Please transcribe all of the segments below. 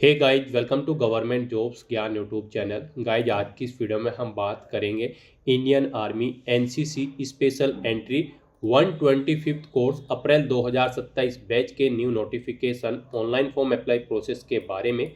Hey guys, welcome to government jobs Gyan YouTube channel. Guys, आज की इस वीडियो में हम बात करेंगे Indian army NCC special entry 125th course April 2027 batch के new notification online form apply process के बारे में।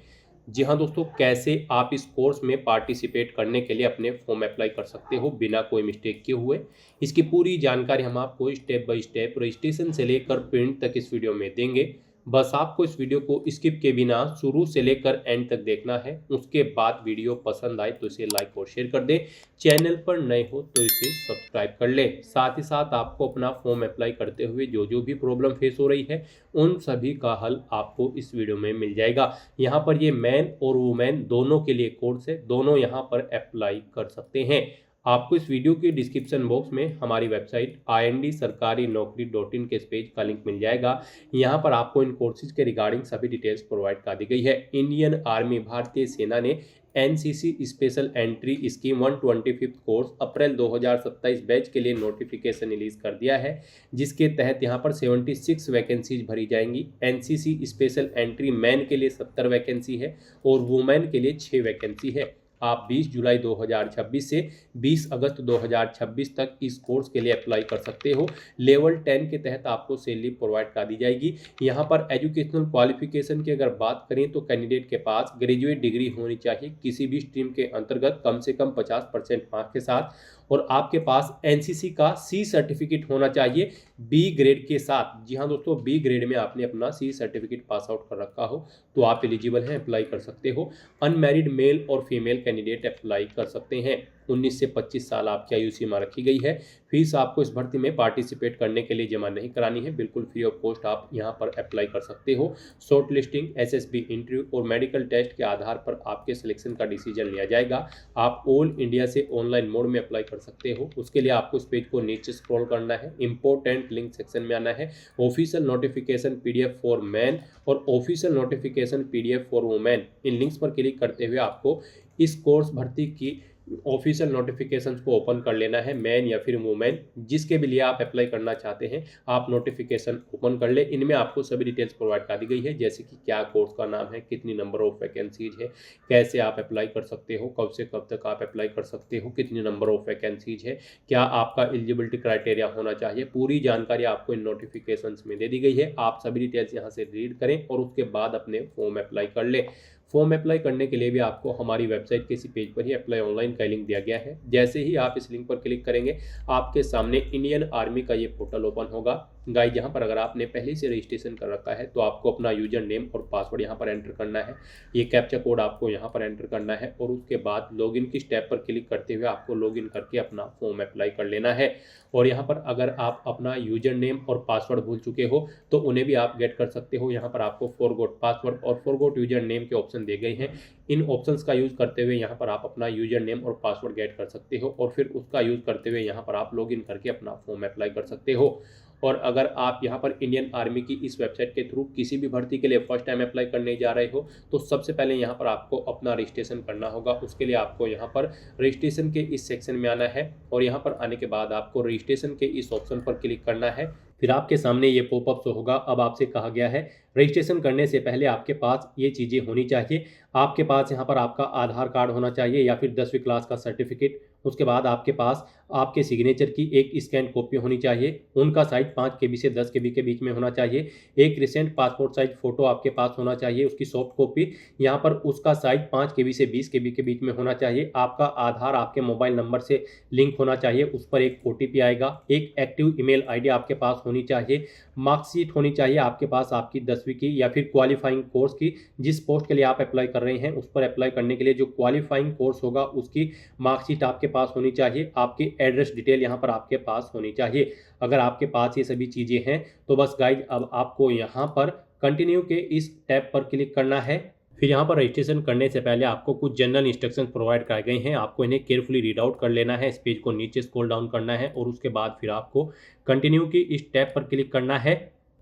जी हाँ दोस्तों, कैसे आप इस कोर्स में पार्टिसिपेट करने के लिए अपने फॉर्म अप्लाई कर सकते हो बिना कोई मिस्टेक किए हुए। इसकी पूरी जानकारी हम आपको स्टेप बाय स्टेप रजिस्ट्रेशन से लेकर प्रिंट तक इस वीडियो में देंगे। बस आपको इस वीडियो को स्किप के बिना शुरू से लेकर एंड तक देखना है। उसके बाद वीडियो पसंद आए तो इसे लाइक और शेयर कर दें। चैनल पर नए हो तो इसे सब्सक्राइब कर ले। साथ ही साथ आपको अपना फॉर्म अप्लाई करते हुए जो जो भी प्रॉब्लम फेस हो रही है उन सभी का हल आपको इस वीडियो में मिल जाएगा। यहाँ पर ये मैन और वुमेन दोनों के लिए कोर्स है, दोनों यहाँ पर अप्लाई कर सकते हैं। आपको इस वीडियो के डिस्क्रिप्शन बॉक्स में हमारी वेबसाइट ind-sarkari-naukri.in के इस पेज का लिंक मिल जाएगा। यहाँ पर आपको इन कोर्सेज के रिगार्डिंग सभी डिटेल्स प्रोवाइड कर दी गई है। इंडियन आर्मी भारतीय सेना ने NCC special entry scheme 125th course April 2027 batch के लिए नोटिफिकेशन रिलीज कर दिया है, जिसके तहत यहाँ पर 76 वैकेंसीज भरी जाएंगी। एनसीसी स्पेशल एंट्री मैन के लिए 70 वैकेंसी है और वुमेन के लिए 6 वैकेंसी है। आप 20 जुलाई 2026 से 20 अगस्त 2026 तक इस कोर्स के लिए अप्लाई कर सकते हो। लेवल 10 के तहत आपको सैलरी प्रोवाइड कर दी जाएगी। यहाँ पर एजुकेशनल क्वालिफिकेशन की अगर बात करें तो कैंडिडेट के पास ग्रेजुएट डिग्री होनी चाहिए किसी भी स्ट्रीम के अंतर्गत कम से कम 50% मार्क्स के साथ, और आपके पास एनसीसी का सी सर्टिफिकेट होना चाहिए बी ग्रेड के साथ। जी हाँ दोस्तों, बी ग्रेड में आपने अपना सी सर्टिफिकेट पास आउट कर रखा हो तो आप एलिजिबल हैं, अप्लाई कर सकते हो। अनमैरिड मेल और फीमेल कैंडिडेट अप्लाई कर सकते हैं। 19 से 25 साल आपकी आयु सीमा रखी गई है। फीस आपको इस भर्ती में पार्टिसिपेट करने के लिए जमा नहीं करानी है, बिल्कुल फ्री ऑफ कॉस्ट आप यहाँ पर अप्लाई कर सकते हो। शॉर्ट लिस्टिंग, एसएसबी इंटरव्यू और मेडिकल टेस्ट के आधार पर आपके सिलेक्शन का डिसीजन लिया जाएगा। आप ऑल इंडिया से ऑनलाइन मोड में अप्लाई कर सकते हो। उसके लिए आपको इस पेज को नीचे स्क्रॉल करना है, इंपॉर्टेंट लिंक सेक्शन में आना है, official notification PDF for man और official notification PDF for women. इन लिंक्स पर क्लिक करते हुए आपको इस कोर्स भर्ती की ऑफिशियल नोटिफिकेशंस को ओपन कर लेना है। मैन या फिर वुमेन जिसके भी लिए आप अप्लाई करना चाहते हैं, आप नोटिफिकेशन ओपन कर ले। इनमें आपको सभी डिटेल्स प्रोवाइड कर दी गई है, जैसे कि क्या कोर्स का नाम है, कितनी नंबर ऑफ वैकेंसीज है, कैसे आप अप्लाई कर सकते हो, कब से कब तक आप अप्लाई कर सकते हो, कितनी नंबर ऑफ वैकेंसीज है, क्या आपका एलिजिबिलिटी क्राइटेरिया होना चाहिए। पूरी जानकारी आपको इन नोटिफिकेशन में दे दी गई है। आप सभी डिटेल्स यहाँ से रीड करें और उसके बाद अपने फॉर्म अप्लाई कर लें। फॉर्म अप्लाई करने के लिए भी आपको हमारी वेबसाइट के इसी पेज पर ही अप्लाई ऑनलाइन का लिंक दिया गया है। जैसे ही आप इस लिंक पर क्लिक करेंगे आपके सामने इंडियन आर्मी का ये पोर्टल ओपन होगा। गाइस, यहाँ पर अगर आपने पहले से रजिस्ट्रेशन कर रखा है तो आपको अपना यूजर नेम और पासवर्ड यहाँ पर एंटर करना है। ये कैप्चा कोड आपको यहाँ पर एंटर करना है और उसके बाद लॉगिन की स्टेप पर क्लिक करते हुए आपको लॉगिन करके अपना फॉर्म अप्लाई कर लेना है। और यहाँ पर अगर आप अपना यूजर नेम और पासवर्ड भूल चुके हो तो उन्हें भी आप गेट कर सकते हो। यहाँ पर आपको फॉरगॉट पासवर्ड और फॉरगॉट यूजर नेम के ऑप्शन दिए गए हैं। इन ऑप्शंस का यूज करते हुए यहाँ पर आप अपना यूजर नेम और पासवर्ड गेट कर सकते हो और फिर उसका यूज करते हुए यहाँ पर आप लॉगिन करके अपना फॉर्म अप्लाई कर सकते हो। और अगर आप यहाँ पर इंडियन आर्मी की इस वेबसाइट के थ्रू किसी भी भर्ती के लिए फर्स्ट टाइम अप्लाई करने जा रहे हो तो सबसे पहले यहाँ पर आपको अपना रजिस्ट्रेशन करना होगा। उसके लिए आपको यहाँ पर रजिस्ट्रेशन के इस सेक्शन में आना है और यहाँ पर आने के बाद आपको रजिस्ट्रेशन के इस ऑप्शन पर क्लिक करना है। फिर आपके सामने ये पॉपअप शो होगा। अब आपसे कहा गया है रजिस्ट्रेशन करने से पहले आपके पास ये चीज़ें होनी चाहिए। आपके पास यहाँ पर आपका आधार कार्ड होना चाहिए या फिर 10वीं क्लास का सर्टिफिकेट। उसके बाद आपके पास आपके सिग्नेचर की एक स्कैन कॉपी होनी चाहिए। उनका साइज 5 KB से 10 KB के बीच में होना चाहिए। एक रिसेंट पासपोर्ट साइज फ़ोटो आपके पास होना चाहिए, उसकी सॉफ्ट कॉपी। यहाँ पर उसका साइज 5 KB से 20 KB के बीच में होना चाहिए। आपका आधार आपके मोबाइल नंबर से लिंक होना चाहिए, उस पर एक OTP आएगा। एक एक्टिव ईमेल आईडी आपके पास होनी चाहिए। मार्कशीट होनी चाहिए आपके पास आपकी 10वीं की या फिर क्वालिफाइंग कोर्स की। जिस पोस्ट के लिए आप अप्लाई कर रहे हैं उस पर अप्लाई करने के लिए जो क्वालिफाइंग कोर्स होगा उसकी मार्कशीट आपके पास होनी चाहिए। आपकी एड्रेस डिटेल यहाँ पर आपके पास होनी चाहिए। अगर आपके पास ये सभी चीज़ें हैं तो बस गाइज अब आपको यहाँ पर कंटिन्यू के इस टैब पर क्लिक करना है। फिर यहाँ पर रजिस्ट्रेशन करने से पहले आपको कुछ जनरल इंस्ट्रक्शन प्रोवाइड कराए गए हैं। आपको इन्हें केयरफुली रीड आउट कर लेना है। इस पेज को नीचे स्क्रॉल डाउन करना है और उसके बाद फिर आपको कंटिन्यू की इस टैब पर क्लिक करना है।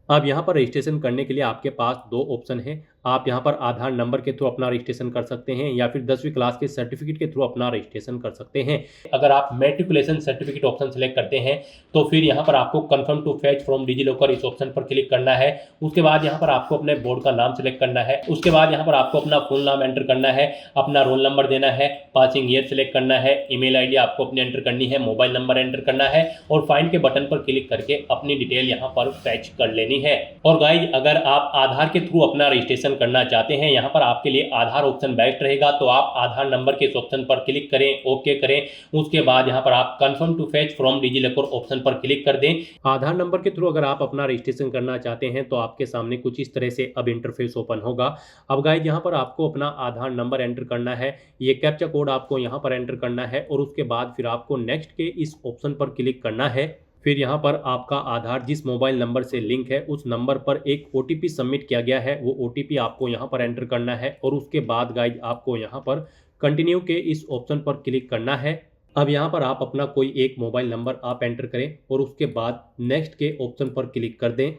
अब यहाँ पर रजिस्ट्रेशन करने के लिए आपके पास दो ऑप्शन हैं। आप यहाँ पर आधार नंबर के थ्रू अपना रजिस्ट्रेशन कर सकते हैं या फिर 10वीं क्लास के सर्टिफिकेट के थ्रू अपना रजिस्ट्रेशन कर सकते हैं। अगर आप मैट्रिकुलेशन सर्टिफिकेट ऑप्शन सेलेक्ट करते हैं तो फिर यहाँ पर आपको confirm to fetch from DigiLocker इस ऑप्शन पर क्लिक करना है। उसके बाद यहाँ पर आपको अपने बोर्ड का नाम सेलेक्ट करना है। उसके बाद यहाँ पर आपको अपना फुल नाम एंटर करना है, अपना रोल नंबर देना है, पासिंग ईयर सेलेक्ट करना है, ईमेल आईडी आपको अपने एंटर करनी है, मोबाइल नंबर एंटर करना है और फाइंड के बटन पर क्लिक करके अपनी डिटेल यहाँ पर फैच कर लेनी है। और गाइज अगर आप आधार के थ्रू अपना रजिस्ट्रेशन करना चाहते हैं, यहाँ पर आपके लिए आधार ऑप्शन बेस्ट रहेगा, तो आप आधार नंबर के इस ऑप्शन पर क्लिक करें, ओके करें। उसके बाद यहाँ पर आप confirm to fetch from DigiLocker option पर क्लिक कर दें। आधार नंबर के थ्रू अगर आप अपना रजिस्ट्रेशन करना चाहते हैं तो आपके सामने कुछ इस तरह से अब इंटरफेस ओपन होगा। अब गाइज यहाँ पर आपको अपना आधार नंबर एंटर करना है, ये कैप्चा कोड आपको यहाँ पर एंटर करना है और उसके बाद फिर आपको नेक्स्ट के इस ऑप्शन पर क्लिक करना है। फिर यहाँ पर आपका आधार जिस मोबाइल नंबर से लिंक है उस नंबर पर एक OTP सबमिट किया गया है, वो OTP आपको यहाँ पर एंटर करना है और उसके बाद गाइज आपको यहाँ पर कंटिन्यू के इस ऑप्शन पर क्लिक करना है। अब यहाँ पर आप अपना कोई एक मोबाइल नंबर आप एंटर करें और उसके बाद नेक्स्ट के ऑप्शन पर क्लिक कर दें।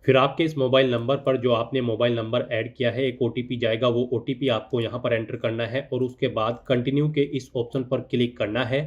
फिर आपके इस मोबाइल नंबर पर जो आपने मोबाइल नंबर ऐड किया है एक OTP जाएगा, वो OTP आपको यहाँ पर एंटर करना है और उसके बाद कंटिन्यू के इस ऑप्शन पर क्लिक करना है।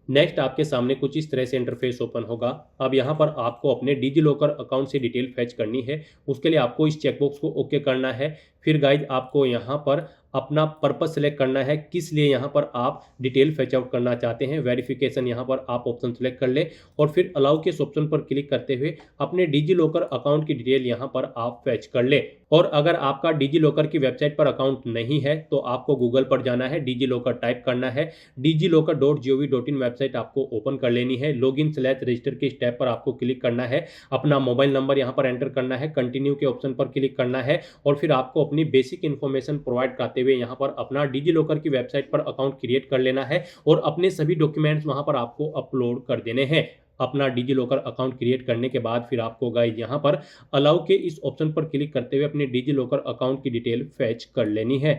नेक्स्ट आपके सामने कुछ इस तरह से इंटरफेस ओपन होगा। अब यहाँ पर आपको अपने डिजिलॉकर अकाउंट से डिटेल फैच करनी है, उसके लिए आपको इस चेकबॉक्स को ओके करना है। फिर गाइज आपको यहाँ पर अपना पर्पस सेलेक्ट करना है, किस लिए यहाँ पर आप डिटेल फैच आउट करना चाहते हैं। वेरिफिकेशन यहाँ पर आप ऑप्शन सेलेक्ट कर ले और फिर अलाउ के इस ऑप्शन पर क्लिक करते हुए अपने डिजिलॉकर अकाउंट की डिटेल यहाँ पर आप फैच कर ले। और अगर आपका डिजिलॉकर की वेबसाइट पर अकाउंट नहीं है तो आपको गूगल पर जाना है, डिजिलॉकर टाइप करना है, digilocker.gov.in वेबसाइट आपको ओपन कर लेनी है। लॉगिन/रजिस्टर के स्टेप पर आपको क्लिक करना है, अपना मोबाइल नंबर यहाँ पर एंटर करना है, कंटिन्यू के ऑप्शन पर क्लिक करना है और फिर आपको अपनी बेसिक इन्फॉर्मेशन प्रोवाइड कराते हुए यहाँ पर अपना डिजिलॉकर की वेबसाइट पर अकाउंट क्रिएट कर लेना है और अपने सभी डॉक्यूमेंट्स वहाँ पर आपको अपलोड कर देने हैं। अपना डिजिलॉकर अकाउंट क्रिएट करने के बाद फिर आपको गाइस यहाँ पर अलाउ के इस ऑप्शन पर क्लिक करते हुए अपने डिजिलॉकर अकाउंट की डिटेल फैच कर लेनी है।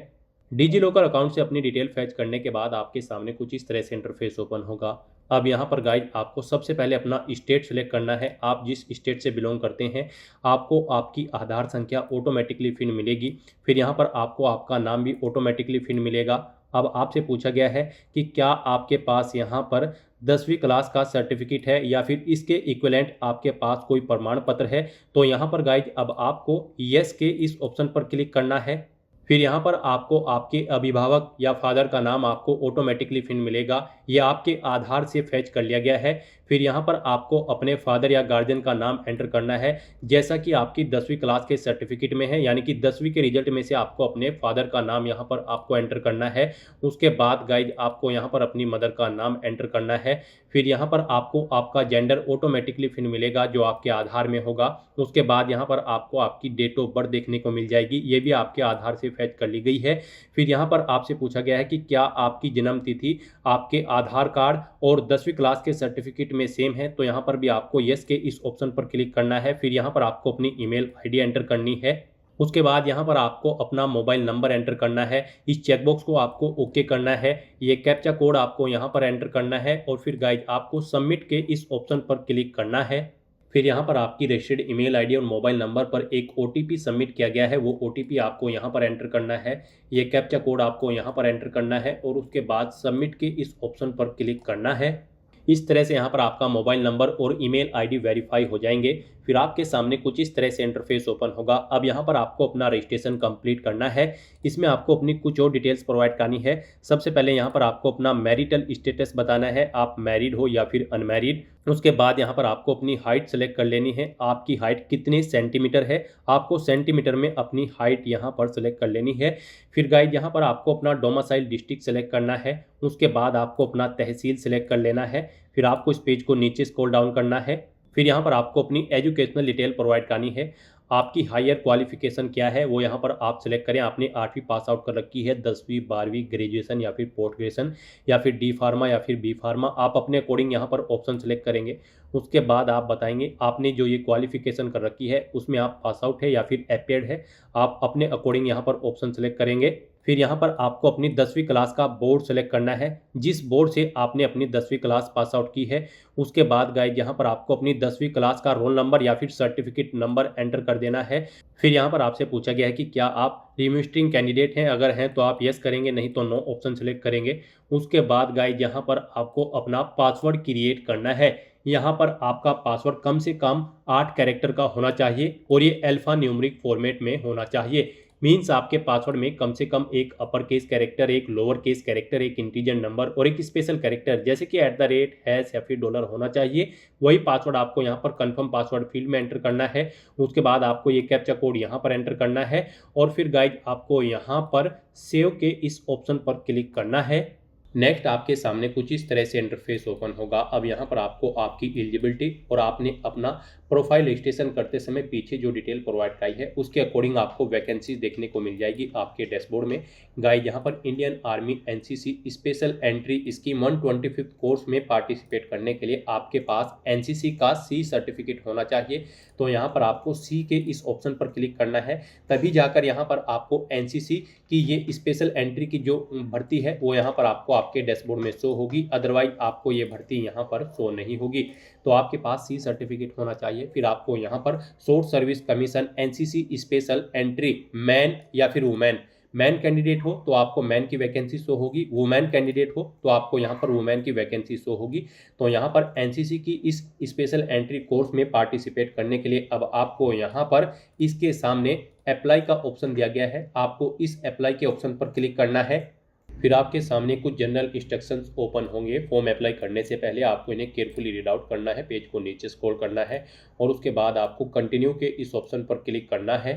डिजिलॉकर अकाउंट से अपनी डिटेल फैच करने के बाद आपके सामने कुछ इस तरह से इंटरफेस ओपन होगा। अब यहाँ पर गाइज आपको सबसे पहले अपना स्टेट सेलेक्ट करना है। आप जिस स्टेट से बिलोंग करते हैं आपको आपकी आधार संख्या ऑटोमेटिकली फिर मिलेगी। फिर यहाँ पर आपको आपका नाम भी ऑटोमेटिकली फिर मिलेगा। अब आपसे पूछा गया है कि क्या आपके पास यहाँ पर 10वीं क्लास का सर्टिफिकेट है या फिर इसके इक्विवेलेंट आपके पास कोई प्रमाण पत्र है। तो यहाँ पर गाइज अब आपको यस के इस ऑप्शन पर क्लिक करना है। फिर यहाँ पर आपको आपके अभिभावक या फादर का नाम आपको ऑटोमेटिकली फिर मिलेगा, ये आपके आधार से फैच कर लिया गया है। फिर यहाँ पर आपको अपने फादर या गार्जियन का नाम एंटर करना है, जैसा कि आपकी 10वीं क्लास के सर्टिफिकेट में है, यानी कि 10वीं के रिजल्ट में से आपको अपने फादर का नाम यहाँ पर आपको एंटर करना है। उसके बाद गाइज आपको यहाँ पर अपनी मदर का नाम एंटर करना है। फिर यहाँ पर आपको आपका जेंडर ऑटोमेटिकली फिर मिलेगा जो आपके आधार में होगा। उसके बाद यहाँ पर आपको आपकी डेट ऑफ बर्थ देखने को मिल जाएगी, ये भी आपके आधार से फैच कर ली गई है। फिर यहाँ पर आपसे पूछा गया है कि क्या आपकी जन्म तिथि आपके आधार कार्ड और 10वीं क्लास के सर्टिफिकेट में सेम है। तो यहाँ पर भी आपको यस के इस ऑप्शन पर क्लिक करना है। फिर यहाँ पर आपको अपनी ईमेल आईडी एंटर करनी है। उसके बाद यहाँ पर आपको अपना मोबाइल नंबर एंटर करना है, इस चेकबॉक्स को आपको ओके करना है, ये कैप्चा कोड आपको यहाँ पर एंटर करना है और फिर गाइज आपको सबमिट के इस ऑप्शन पर क्लिक करना है। फिर यहाँ पर आपकी रजिस्टर्ड ईमेल आईडी और मोबाइल नंबर पर एक OTP सबमिट किया गया है, वो OTP आपको यहाँ पर एंटर करना है, ये कैप्चा कोड आपको यहाँ पर एंटर करना है और उसके बाद सबमिट के इस ऑप्शन पर क्लिक करना है। इस तरह से यहाँ पर आपका मोबाइल नंबर और ईमेल आईडी वेरीफाई हो जाएंगे। फिर आपके सामने कुछ इस तरह से इंटरफेस ओपन होगा। अब यहाँ पर आपको अपना रजिस्ट्रेशन कंप्लीट करना है। इसमें आपको अपनी कुछ और डिटेल्स प्रोवाइड करनी है। सबसे पहले यहाँ पर आपको अपना मैरिटल स्टेटस बताना है, आप मैरिड हो या फिर अनमैरिड। उसके बाद यहाँ पर आपको अपनी हाइट सेलेक्ट कर लेनी है, आपकी हाइट कितने सेंटीमीटर है, आपको सेंटीमीटर में अपनी हाइट यहाँ पर सेलेक्ट कर लेनी है। फिर गाइड यहाँ पर आपको अपना डोमिसाइल डिस्ट्रिक्ट सेलेक्ट करना है। उसके बाद आपको अपना तहसील सेलेक्ट कर लेना है। फिर आपको इस पेज को नीचे स्क्रॉल डाउन करना है। फिर यहाँ पर आपको अपनी एजुकेशनल डिटेल प्रोवाइड करनी है, आपकी हायर क्वालिफिकेशन क्या है वो यहाँ पर आप सेलेक्ट करें। आपने 8वीं पास आउट कर रखी है, 10वीं 12वीं ग्रेजुएशन या फिर पोस्ट ग्रेजुएशन या फिर डी फार्मा या फिर बी फार्मा, आप अपने अकॉर्डिंग यहाँ पर ऑप्शन सेलेक्ट करेंगे। उसके बाद आप बताएंगे आपने जो ये क्वालिफिकेशन कर रखी है उसमें आप पास आउट है या फिर एपेड है, आप अपने अकॉर्डिंग यहाँ पर ऑप्शन सेलेक्ट करेंगे। फिर यहाँ पर आपको अपनी 10वीं क्लास का बोर्ड सेलेक्ट करना है, जिस बोर्ड से आपने अपनी 10वीं क्लास पास आउट की है। उसके बाद गाइज यहाँ पर आपको अपनी 10वीं क्लास का रोल नंबर या फिर सर्टिफिकेट नंबर एंटर कर देना है। फिर यहाँ पर आपसे पूछा गया है कि क्या आप रिमिस्टरिंग कैंडिडेट हैं, अगर हैं तो आप यस करेंगे, नहीं तो नो ऑप्शन सेलेक्ट करेंगे। उसके बाद गाइज यहाँ पर आपको अपना पासवर्ड क्रिएट करना है। यहाँ पर आपका पासवर्ड कम से कम 8 कैरेक्टर का होना चाहिए और ये अल्फा न्यूमेरिक फॉर्मेट में होना चाहिए। मीन्स आपके पासवर्ड में कम से कम एक अपर केस कैरेक्टर, एक लोअर केस कैरेक्टर, एक इंटीजर नंबर और एक स्पेशल कैरेक्टर जैसे कि @ हैश या फिर डॉलर होना चाहिए। वही पासवर्ड आपको यहाँ पर कंफर्म पासवर्ड फील्ड में एंटर करना है। उसके बाद आपको ये कैप्चा कोड यहाँ पर एंटर करना है और फिर गाइज आपको यहाँ पर सेव के इस ऑप्शन पर क्लिक करना है। नेक्स्ट आपके सामने कुछ इस तरह से इंटरफेस ओपन होगा। अब यहाँ पर आपको आपकी एलिजिबिलिटी और आपने अपना प्रोफाइल रजिस्ट्रेशन करते समय पीछे जो डिटेल प्रोवाइड कराई है उसके अकॉर्डिंग आपको वैकेंसीज देखने को मिल जाएगी आपके डैशबोर्ड में। गाइस यहाँ पर Indian army NCC special entry scheme 125 course में पार्टिसिपेट करने के लिए आपके पास एनसीसी का सी सर्टिफिकेट होना चाहिए। तो यहाँ पर आपको सी के इस ऑप्शन पर क्लिक करना है, तभी जाकर यहाँ पर आपको एनसीसी की ये स्पेशल एंट्री की जो भर्ती है वो यहाँ पर आपको आपके डैशबोर्ड में शो होगी। अदरवाइज आपको ये भर्ती यहाँ पर शो नहीं होगी। तो आपके पास सी सर्टिफिकेट होना चाहिए। फिर आपको यहाँ पर short service commission NCC special entry man या फिर वुमेन, मैन कैंडिडेट हो तो आपको मैन की वैकेंसी शो होगी, वुमेन कैंडिडेट हो तो आपको यहाँ पर वुमेन की वैकेंसी शो होगी। तो यहाँ पर एनसीसी की इस स्पेशल एंट्री कोर्स में पार्टिसिपेट करने के लिए अब आपको यहाँ पर इसके सामने अप्लाई का ऑप्शन दिया गया है, आपको इस अप्लाई के ऑप्शन पर क्लिक करना है। फिर आपके सामने कुछ जनरल इंस्ट्रक्शंस ओपन होंगे। फॉर्म अप्लाई करने से पहले आपको इन्हें केयरफुली रीड आउट करना है, पेज को नीचे स्क्रॉल करना है और उसके बाद आपको कंटिन्यू के इस ऑप्शन पर क्लिक करना है।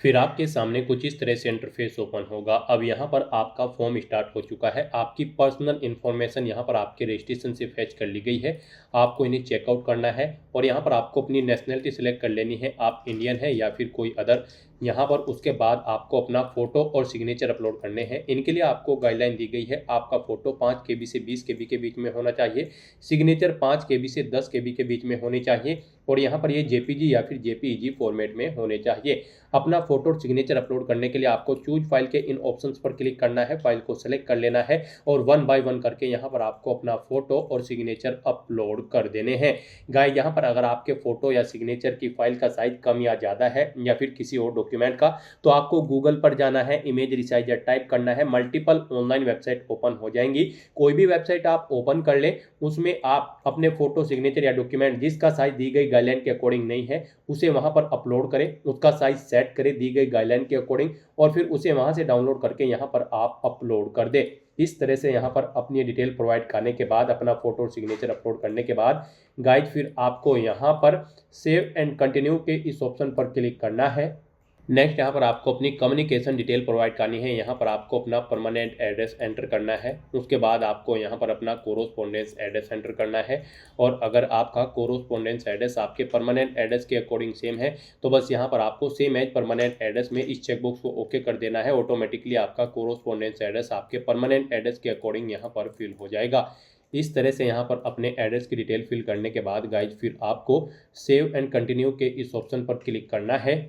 फिर आपके सामने कुछ इस तरह से इंटरफेस ओपन होगा। अब यहाँ पर आपका फॉर्म स्टार्ट हो चुका है। आपकी पर्सनल इन्फॉर्मेशन यहाँ पर आपके रजिस्ट्रेशन से फैच कर ली गई है। आपको इन्हें चेकआउट करना है और यहाँ पर आपको अपनी नेशनलिटी सिलेक्ट कर लेनी है, आप इंडियन है या फिर कोई अदर। यहाँ पर उसके बाद आपको अपना फ़ोटो और सिग्नेचर अपलोड करने हैं। इनके लिए आपको गाइडलाइन दी गई है, आपका फ़ोटो 5 KB से 20 KB के बीच में होना चाहिए, सिग्नेचर 5 KB से 10 KB के बीच में होनी चाहिए और यहाँ पर ये JPG या फिर JPEG फॉर्मेट में होने चाहिए। अपना फोटो और सिग्नेचर अपलोड करने के लिए आपको चूज फाइल के इन ऑप्शंस पर क्लिक करना है, फाइल को सेलेक्ट कर लेना है और 1 बाय 1 करके यहाँ पर आपको अपना फोटो और सिग्नेचर अपलोड कर देने हैं। गाइस यहाँ पर अगर आपके फोटो या सिग्नेचर की फाइल का साइज कम या ज़्यादा है या फिर किसी और डॉक्यूमेंट का, तो आपको गूगल पर जाना है, इमेज रिसाइजर टाइप करना है, मल्टीपल ऑनलाइन वेबसाइट ओपन हो जाएंगी। कोई भी वेबसाइट आप ओपन कर लें, उसमें आप अपने फोटो सिग्नेचर या डॉक्यूमेंट जिसका साइज दी गई गाइडलाइन के अकॉर्डिंग नहीं है उसे वहां पर अपलोड करें, उसका साइज सेट करें दी गई गाइडलाइन के अकॉर्डिंग और फिर उसे वहां से डाउनलोड करके यहां पर आप अपलोड कर दें। इस तरह से यहां पर अपनी डिटेल प्रोवाइड करने के बाद, अपना फोटो और सिग्नेचर अपलोड करने के बाद गाइज फिर आपको यहां पर सेव एंड कंटिन्यू के इस ऑप्शन पर क्लिक करना है। नेक्स्ट यहाँ पर आपको अपनी कम्युनिकेशन डिटेल प्रोवाइड करनी है। यहाँ पर आपको अपना परमानेंट एड्रेस एंटर करना है, उसके बाद आपको यहाँ पर अपना कोरोस्पोंडेंस एड्रेस एंटर करना है और अगर आपका कोरोस्पोंडेंस एड्रेस आपके परमानेंट एड्रेस के अकॉर्डिंग सेम है तो बस यहाँ पर आपको सेम एज परमानेंट एड्रेस में इस चेकबॉक्स को ओके कर देना है। ऑटोमेटिकली आपका कोरोस्पोंडेंस एड्रेस आपके परमानेंट एड्रेस के अकॉर्डिंग यहाँ पर फिल हो जाएगा। इस तरह से यहाँ पर अपने एड्रेस की डिटेल फिल करने के बाद गाइज फिर आपको सेव एंड कंटिन्यू के इस ऑप्शन पर क्लिक करना है।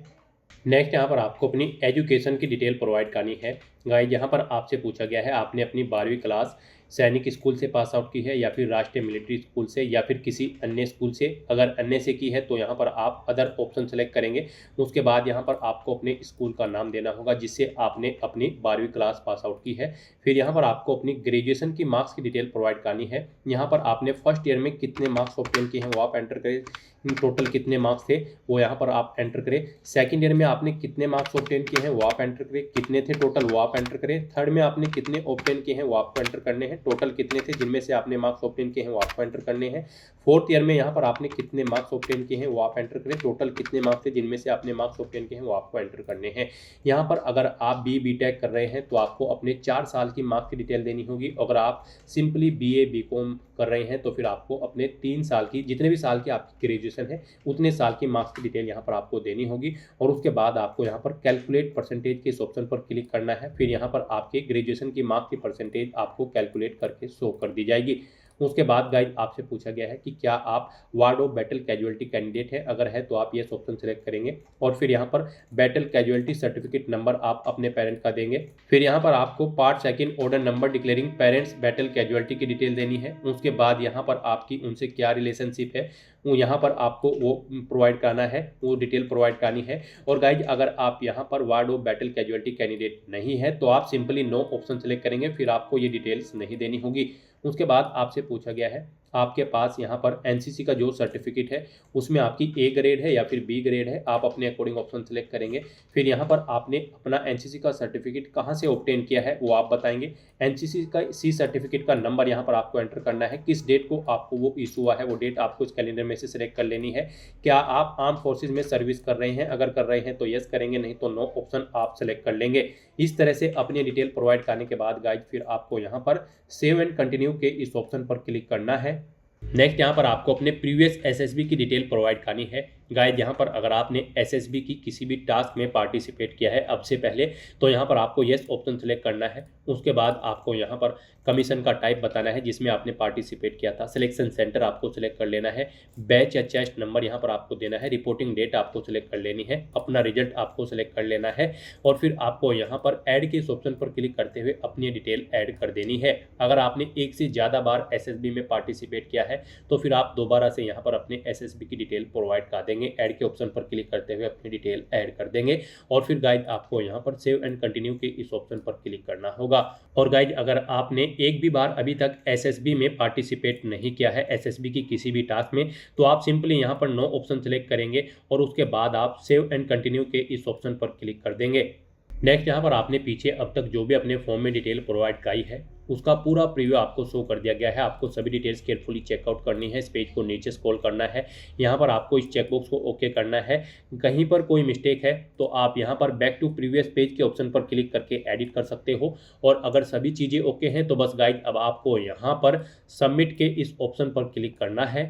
नेक्स्ट यहाँ पर आपको अपनी एजुकेशन की डिटेल प्रोवाइड करनी है। गाइस यहाँ पर आपसे पूछा गया है आपने अपनी 12वीं क्लास सैनिक स्कूल से पास आउट की है या फिर राष्ट्रीय मिलिट्री स्कूल से या फिर किसी अन्य स्कूल से। अगर अन्य से की है तो यहाँ पर आप अदर ऑप्शन सेलेक्ट करेंगे। उसके बाद यहाँ पर आपको अपने स्कूल का नाम देना होगा जिससे आपने अपनी 12वीं क्लास पास आउट की है। फिर यहाँ पर आपको अपनी ग्रेजुएशन की मार्क्स की डिटेल प्रोवाइड करनी है। यहाँ पर आपने फर्स्ट ईयर में कितने मार्क्स ऑब्टेन किए हैं वो आप एंटर करें, टोटल कितने मार्क्स थे वो यहाँ पर आप एंटर करें। सेकंड ईयर में आपने कितने मार्क्स ऑब्टेन किए हैं वो आप एंटर करें, कितने थे टोटल वो आप एंटर करें। थर्ड में आपने कितने ऑब्टेन किए हैं वो आपको एंटर करने हैं, टोटल कितने थे जिनमें से आपने मार्क्स ऑब्टेन किए हैं वो आपको एंटर करने हैं। फोर्थ ईयर में यहाँ पर आपने कितने मार्क्स ऑब्टेन किए हैं वो आप एंटर करें, टोटल कितने मार्क्स थे जिनमें से आपने मार्क्स ऑब्टेन किए हैं वो आपको एंटर करने हैं। यहाँ पर अगर आप BTech कर रहे हैं तो आपको अपने 4 साल की मार्क्स की डिटेल देनी होगी। अगर आप सिंपली BA BCom कर रहे हैं तो फिर आपको अपने 3 साल की, जितने भी साल की आपकी ग्रेजुएशन है उतने साल की मार्क्स की डिटेल यहाँ पर आपको देनी होगी और उसके बाद आपको यहाँ पर कैलकुलेट परसेंटेज के इस ऑप्शन पर क्लिक करना है। फिर यहाँ पर आपके ग्रेजुएशन की मार्क्स की परसेंटेज आपको कैलकुलेट करके शो कर दी जाएगी। उसके बाद गाइज आपसे पूछा गया है कि क्या आप ward of battle casualty candidate है, अगर है तो आप ये ऑप्शन सेलेक्ट करेंगे और फिर यहाँ पर बैटल कैजुअलिटी सर्टिफिकेट नंबर आप अपने पेरेंट का देंगे। फिर यहाँ पर आपको part second order number declaring parents battle casualty की डिटेल देनी है। उसके बाद यहाँ पर आपकी उनसे क्या रिलेशनशिप है वो यहाँ पर आपको वो प्रोवाइड कराना है, वो डिटेल प्रोवाइड करानी है। और गाइज अगर आप यहाँ पर ward of battle casualty candidate नहीं है तो आप सिंपली नो ऑप्शन सेलेक्ट करेंगे, फिर आपको ये डिटेल्स नहीं देनी होगी। उसके बाद आपसे पूछा गया है आपके पास यहाँ पर एनसीसी का जो सर्टिफिकेट है उसमें आपकी ए ग्रेड है या फिर बी ग्रेड है, आप अपने अकॉर्डिंग ऑप्शन सेलेक्ट करेंगे। फिर यहाँ पर आपने अपना एनसीसी का सर्टिफिकेट कहाँ से ऑब्टेन किया है वो आप बताएंगे। एनसीसी का सी सर्टिफिकेट का नंबर यहाँ पर आपको एंटर करना है, किस डेट को आपको वो इशू हुआ है वो डेट आपको इस कैलेंडर में से सिलेक्ट कर लेनी है। क्या आप आर्म फोर्सेज में सर्विस कर रहे हैं, अगर कर रहे हैं तो यस करेंगे, नहीं तो नो ऑप्शन आप सेलेक्ट कर लेंगे। इस तरह से अपनी डिटेल प्रोवाइड करने के बाद गाइज फिर आपको यहाँ पर सेव एंड कंटिन्यू के इस ऑप्शन पर क्लिक करना है। नेक्स्ट यहाँ पर आपको अपने प्रीवियस एसएसबी की डिटेल प्रोवाइड करनी है। गाइज यहाँ पर अगर आपने एसएसबी की किसी भी टास्क में पार्टिसिपेट किया है अब से पहले तो यहाँ पर आपको येस ऑप्शन सेलेक्ट करना है। उसके बाद आपको यहाँ पर कमीशन का टाइप बताना है जिसमें आपने पार्टिसिपेट किया था, सिलेक्शन सेंटर आपको सिलेक्ट कर लेना है, बैच या चेस्ट नंबर यहाँ पर आपको देना है, रिपोर्टिंग डेट आपको सिलेक्ट कर लेनी है, अपना रिजल्ट आपको सिलेक्ट कर लेना है और फिर आपको यहाँ पर ऐड के इस ऑप्शन पर क्लिक करते हुए अपनी डिटेल ऐड कर देनी है। अगर आपने एक से ज़्यादा बार एसएसबी में पार्टिसिपेट किया है तो फिर आप दोबारा से यहाँ पर अपने एसएसबी की डिटेल प्रोवाइड कर देंगे, ऐड के ऑप्शन पर क्लिक करते हुए अपनी डिटेल ऐड कर देंगे और फिर गाइज आपको यहाँ पर सेव एंड कंटिन्यू के इस ऑप्शन पर क्लिक करना होगा। और गाइज अगर आपने एक भी बार अभी तक एसएसबी में पार्टिसिपेट नहीं किया है एसएसबी की किसी भी टास्क में तो आप सिंपली यहाँ पर नो ऑप्शन सेलेक्ट करेंगे और उसके बाद आप सेव एंड कंटिन्यू के इस ऑप्शन पर क्लिक कर देंगे। नेक्स्ट यहाँ पर आपने पीछे अब तक जो भी अपने फॉर्म में डिटेल प्रोवाइड कराई है उसका पूरा प्रीव्यू आपको शो कर दिया गया है। आपको सभी डिटेल्स केयरफुली चेकआउट करनी है, इस पेज को नीचे स्क्रॉल करना है, यहाँ पर आपको इस चेकबॉक्स को ओके करना है। कहीं पर कोई मिस्टेक है तो आप यहाँ पर बैक टू प्रीवियस पेज के ऑप्शन पर क्लिक करके एडिट कर सकते हो। और अगर सभी चीज़ें ओके हैं तो बस गाइड अब आपको यहाँ पर सबमिट के इस ऑप्शन पर क्लिक करना है।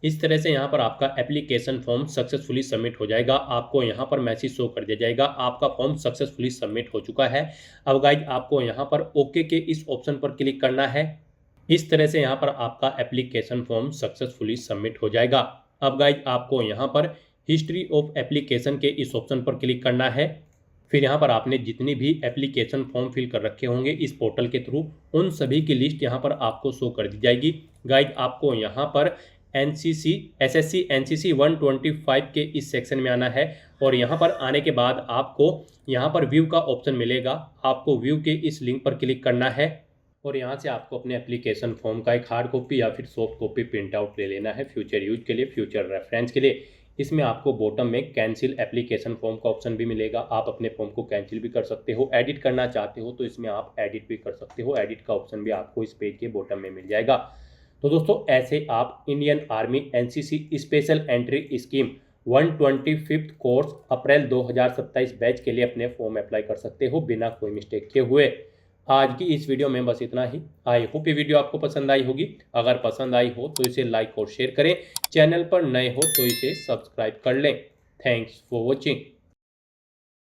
इस तरह से यहाँ पर आपका एप्लीकेशन फॉर्म सक्सेसफुली सबमिट हो जाएगा। आपको यहाँ पर मैसेज शो कर दिया जाएगा आपका फॉर्म सक्सेसफुली सबमिट हो चुका है। अब गाइज आपको यहाँ पर ओके के इस ऑप्शन पर क्लिक करना है। इस तरह से यहाँ पर आपका एप्लीकेशन फॉर्म सक्सेसफुली सबमिट हो जाएगा। अब गाइज आपको यहाँ पर हिस्ट्री ऑफ एप्लीकेशन के इस ऑप्शन पर क्लिक करना है। फिर यहाँ पर आपने जितनी भी एप्लीकेशन फॉर्म फिल कर रखे होंगे इस पोर्टल के थ्रू उन सभी की लिस्ट यहाँ पर आपको शो कर दी जाएगी। गाइज आपको यहाँ पर एसएससी एनसीसी 125 के इस सेक्शन में आना है और यहाँ पर आने के बाद आपको यहाँ पर व्यू का ऑप्शन मिलेगा। आपको व्यू के इस लिंक पर क्लिक करना है और यहाँ से आपको अपने एप्लीकेशन फॉर्म का एक हार्ड कॉपी या फिर सॉफ्ट कॉपी प्रिंट आउट ले लेना है फ्यूचर यूज के लिए, फ्यूचर रेफरेंस के लिए। इसमें आपको बॉटम में कैंसिल एप्लीकेशन फॉर्म का ऑप्शन भी मिलेगा। आप अपने फॉर्म को कैंसिल भी कर सकते हो, एडिट करना चाहते हो तो इसमें आप एडिट भी कर सकते हो। एडिट का ऑप्शन भी आपको इस पेज के बॉटम में मिल जाएगा। तो दोस्तों ऐसे आप Indian army NCC special entry scheme 125th course April 2027 batch के लिए अपने फॉर्म अप्लाई कर सकते हो बिना कोई मिस्टेक किए हुए। आज की इस वीडियो में बस इतना ही। आई होप ये वीडियो आपको पसंद आई होगी। अगर पसंद आई हो तो इसे लाइक और शेयर करें, चैनल पर नए हो तो इसे सब्सक्राइब कर लें। Thanks for watching.